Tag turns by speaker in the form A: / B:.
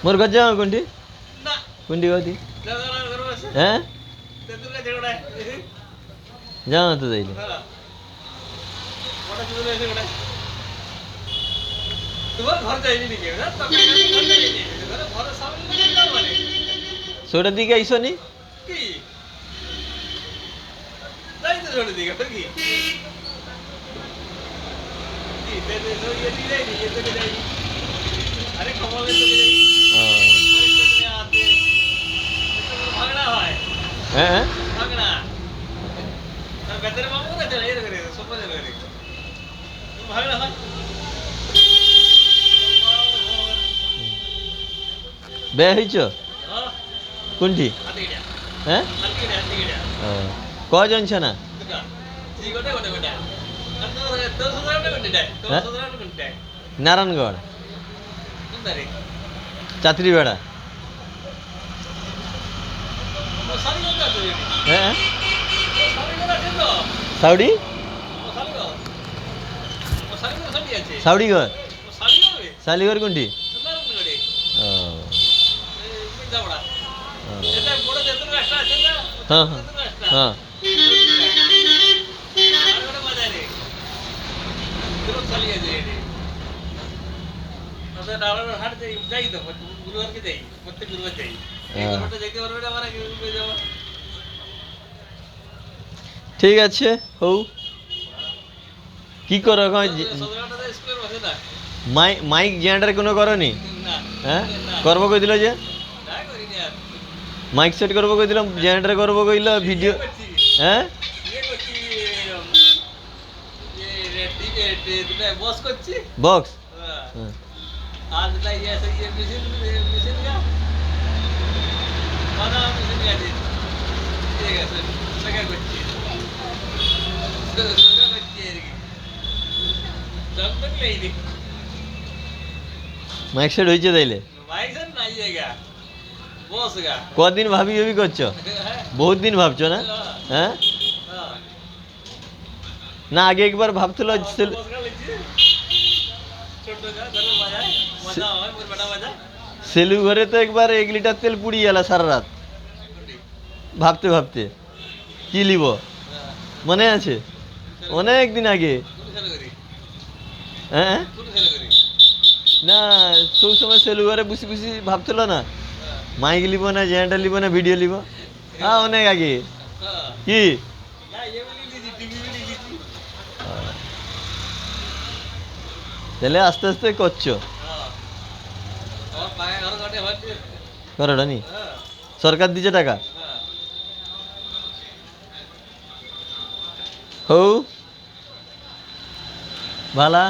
A: मोर घर जाओ कुंडी कुंडी होती हैं जाओ तो जाइले सोटा दिखे आइसो नी
B: अरे खबर
A: हैं बे हईचो कुंडी हैं कजन छे ना नारायणगढ़ चात्री बेड़ा साउडी साउडीगढ़ शालीगढ़ कुंडी हाँ हाँ हाँ ठीक আছে হউ কি করো মাইক জেনারেটর কোনো করনি হ্যাঁ করবো কই দিল যে মাইক সেট করবো কই দিলাম জেনারেটর করবো কইল ভিডিও হ্যাঁ বক্স
B: आज ला ये ऐसे ये मिशन का बना मिशन का जी ठीक है सर लगा कुछ लगा कुछ ये जब तक ले दी
A: মাইক সেট হইছে তাইলে
B: माइक से नहीं जाएगा बॉस का
A: কদিন ভাবি ভাবি করছো বহুত দিন ভাবছো না হ্যাঁ না আগে একবার ভাবছিল सेलू घरे तो एक बार 1 लिटर तेल पुड़ी गला सारा रात भाबते भाबते कि लिब मने आछे अनेक दिन आगे ना सब समय सेलू घरे बुसी बुसी भाबतिल ना माइक लिब ना जेंटा लिब ना भिडियो लिब हाँ अनेक आगे कि তাহলে আস্তে আস্তে করছো করোটা নি সরকার দিছে টাকা হৌ ভালা